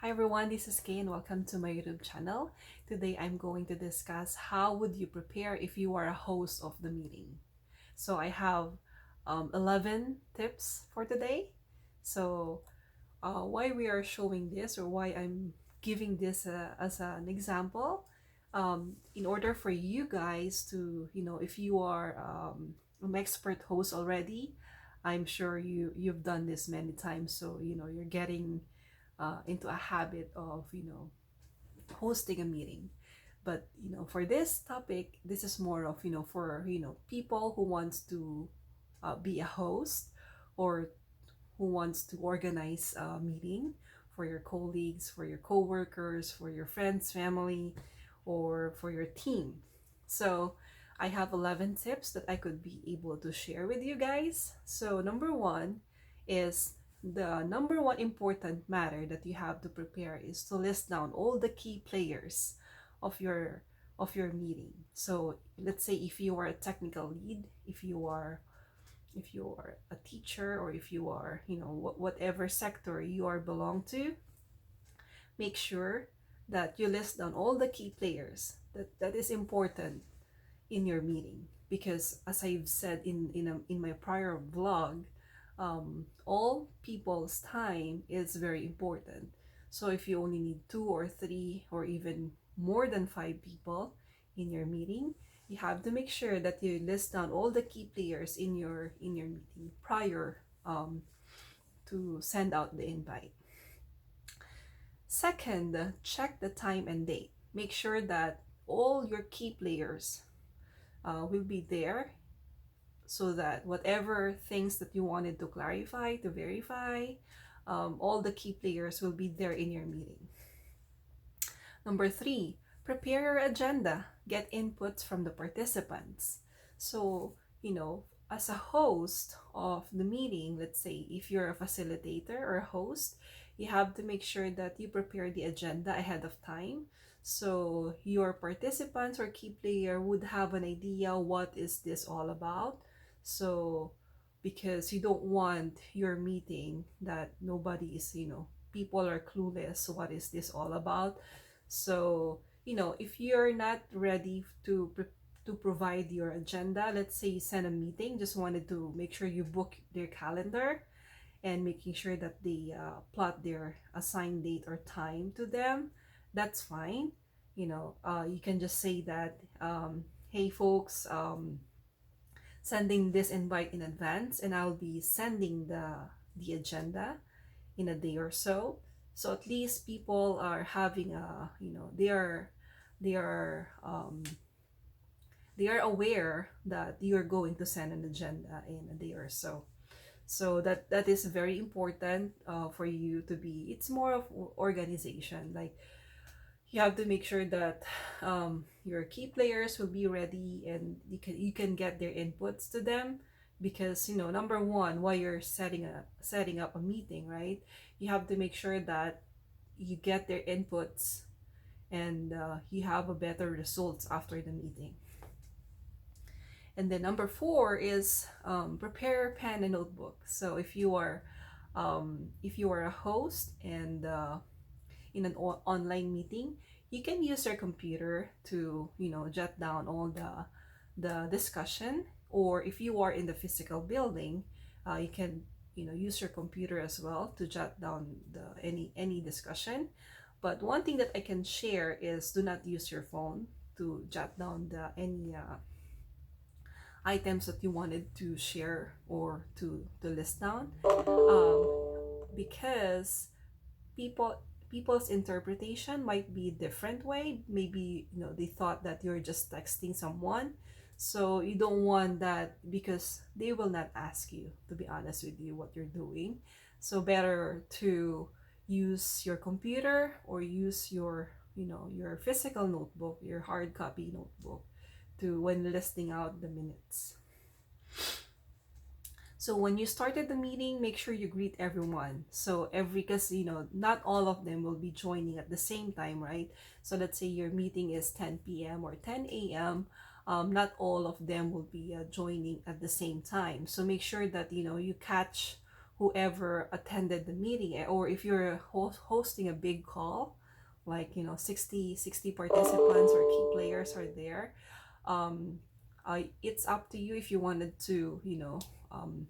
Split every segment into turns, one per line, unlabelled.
Hi everyone, this is Kay and welcome to my YouTube channel. Today I'm going to discuss how would you prepare if you are a host of the meeting. So I have 11 tips for today. So why we are showing this or why I'm giving this as an example, in order for you guys to, if you are an expert host already, I'm sure you've done this many times. So you're getting into a habit of hosting a meeting. But for this topic, this is more of for people who wants to be a host, or who wants to organize a meeting for your colleagues, for your coworkers, for your friends, family, or for your team. So I have 11 tips that I could be able to share with you guys. So number one is, the number one important matter that you have to prepare is to list down all the key players of your meeting. So let's say if you are a technical lead, if you are a teacher, or if you are whatever sector you are belong to, make sure that you list down all the key players that is important in your meeting. Because as I've said in my prior vlog, all people's time is very important. So if you only need two or three or even more than five people in your meeting, you have to make sure that you list down all the key players in your meeting prior to send out the invite. Second, check the time and date. Make sure that all your key players will be there, so that whatever things that you wanted to clarify, to verify, all the key players will be there in your meeting. Number three, prepare your agenda. Get inputs from the participants. So, as a host of the meeting, let's say if you're a facilitator or a host, you have to make sure that you prepare the agenda ahead of time. So your participants or key player would have an idea what is this all about. So because you don't want your meeting that nobody is, people are clueless what is this all about. So if you're not ready to provide your agenda, let's say you send a meeting, just wanted to make sure you book their calendar and making sure that they plot their assigned date or time to them, that's fine. You can just say that, hey folks, sending this invite in advance, and I'll be sending the agenda in a day or so. So at least people are having a, they are they are aware that you're going to send an agenda in a day or so. So that is very important for you to be. It's more of organization. Like, you have to make sure that your key players will be ready, and you can get their inputs to them. Because number one, while you're setting up a meeting, right, you have to make sure that you get their inputs, and you have a better results after the meeting. And then number four is, prepare pen and notebook. So if you are a host, and in an online meeting, you can use your computer to jot down all the discussion. Or if you are in the physical building, you can use your computer as well to jot down the any discussion. But one thing that I can share is, do not use your phone to jot down the any items that you wanted to share or to list down, because people's interpretation might be a different way. Maybe they thought that you're just texting someone. So you don't want that, because they will not ask you, to be honest with you, what you're doing. So better to use your computer, or use your physical notebook, your hard copy notebook, to when listing out the minutes. So when you started the meeting, make sure you greet everyone. So because not all of them will be joining at the same time, right? So let's say your meeting is 10 p.m. or 10 a.m. Not all of them will be joining at the same time. So make sure that you catch whoever attended the meeting. Or if you're hosting a big call, like 60 participants or key players are there, um, it's up to you if you wanted to um,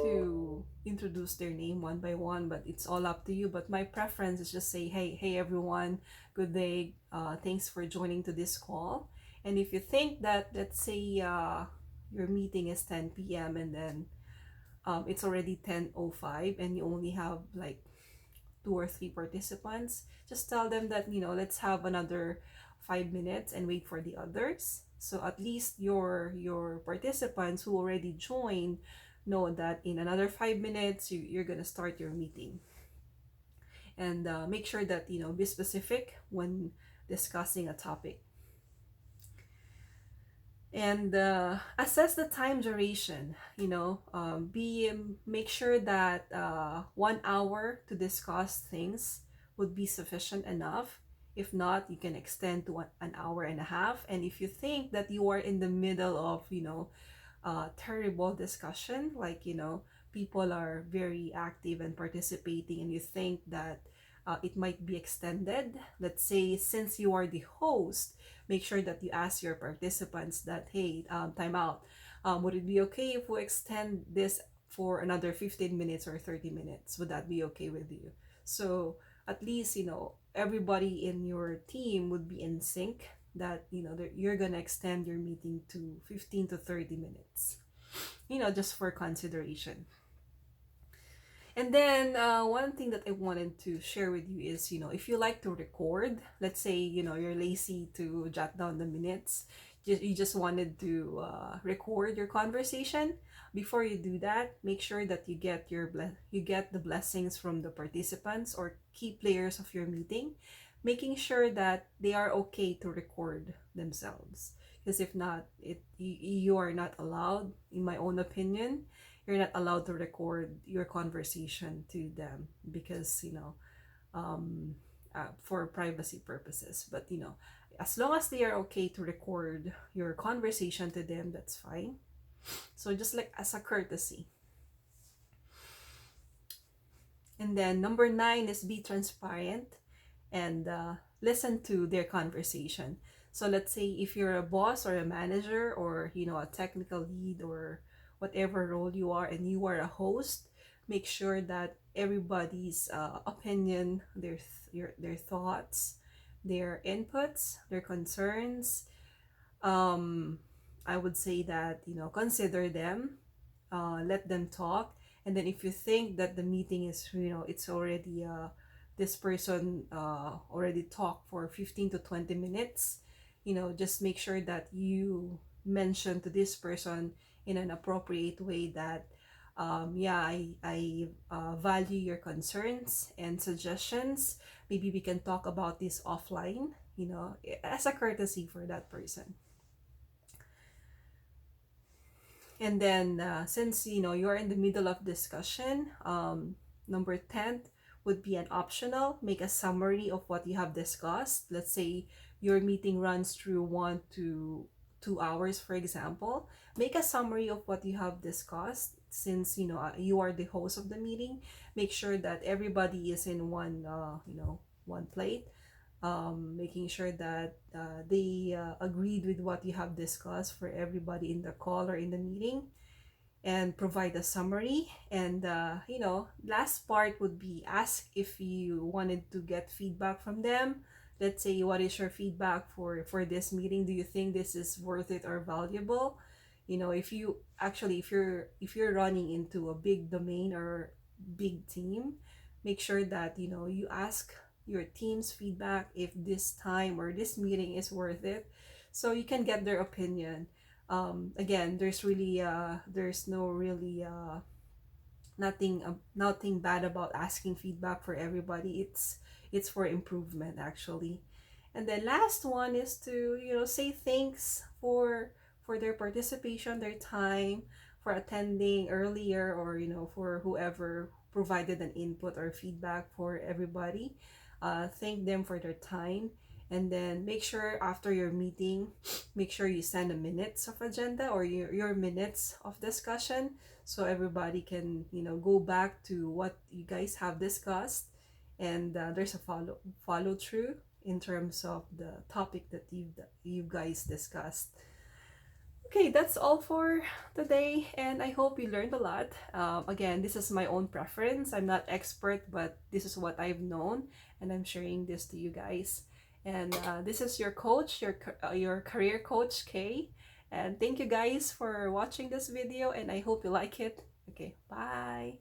to introduce their name one by one, but it's all up to you. But my preference is just say, hey everyone, good day, thanks for joining to this call. And if you think that, let's say, your meeting is 10 p.m. and then it's already 10:05 and you only have like 2 or 3 participants, just tell them that let's have another 5 minutes and wait for the others. So at least your participants who already joined know that in another 5 minutes you're gonna start your meeting. And make sure that be specific when discussing a topic. And assess the time duration. Make sure that 1 hour to discuss things would be sufficient enough. If not, you can extend to an hour and a half. And if you think that you are in the middle of terrible discussion, like people are very active and participating, and you think that it might be extended, let's say, since you are the host, make sure that you ask your participants that, hey, time out, would it be okay if we extend this for another 15 minutes or 30 minutes? Would that be okay with you? So at least everybody in your team would be in sync that that you're gonna extend your meeting to 15 to 30 minutes, just for consideration. And then one thing that I wanted to share with you is, if you like to record, let's say, you're lazy to jot down the minutes, you just wanted to record your conversation. Before you do that, make sure that you get the blessings from the participants or key players of your meeting, making sure that they are okay to record themselves. Because if not, you are not allowed, in my own opinion, you're not allowed to record your conversation to them, because for privacy purposes. But as long as they are okay to record your conversation to them, that's fine. So just like as a courtesy. And then number 9 is be transparent and listen to their conversation. So let's say if you're a boss or a manager or a technical lead or whatever role you are, and you are a host, make sure that everybody's opinion, their thoughts, their inputs, their concerns, I would say that consider them, let them talk. And then if you think that the meeting is it's already this person already talked for 15 to 20 minutes, just make sure that you mention to this person in an appropriate way that I value your concerns and suggestions. Maybe we can talk about this offline, as a courtesy for that person. And then since you're in the middle of discussion, number 10 would be an optional. Make a summary of what you have discussed. Let's say your meeting runs through 1 to 2 hours, for example. Make a summary of what you have discussed. Since you are the host of the meeting, make sure that everybody is in one plate, making sure that they agreed with what you have discussed for everybody in the call or in the meeting, and provide a summary. And last part would be ask if you wanted to get feedback from them. Let's say, what is your feedback for this meeting? Do you think this is worth it or valuable? If you're running into a big domain or big team, make sure that you ask your team's feedback if this time or this meeting is worth it, so you can get their opinion. Again, there's no really nothing bad about asking feedback for everybody. It's for improvement, actually. And then last one is to say thanks for their participation, their time, for attending earlier, or for whoever provided an input or feedback for everybody. Thank them for their time. And then make sure after your meeting, make sure you send a minutes of agenda or your minutes of discussion, so everybody can, go back to what you guys have discussed, and there's a follow through in terms of the topic that you guys discussed. Okay, that's all for today, and I hope you learned a lot. Again, this is my own preference. I'm not expert, but this is what I've known, and I'm sharing this to you guys. And this is your coach, your career coach, Kay. And thank you guys for watching this video, and I hope you like it. Okay, bye.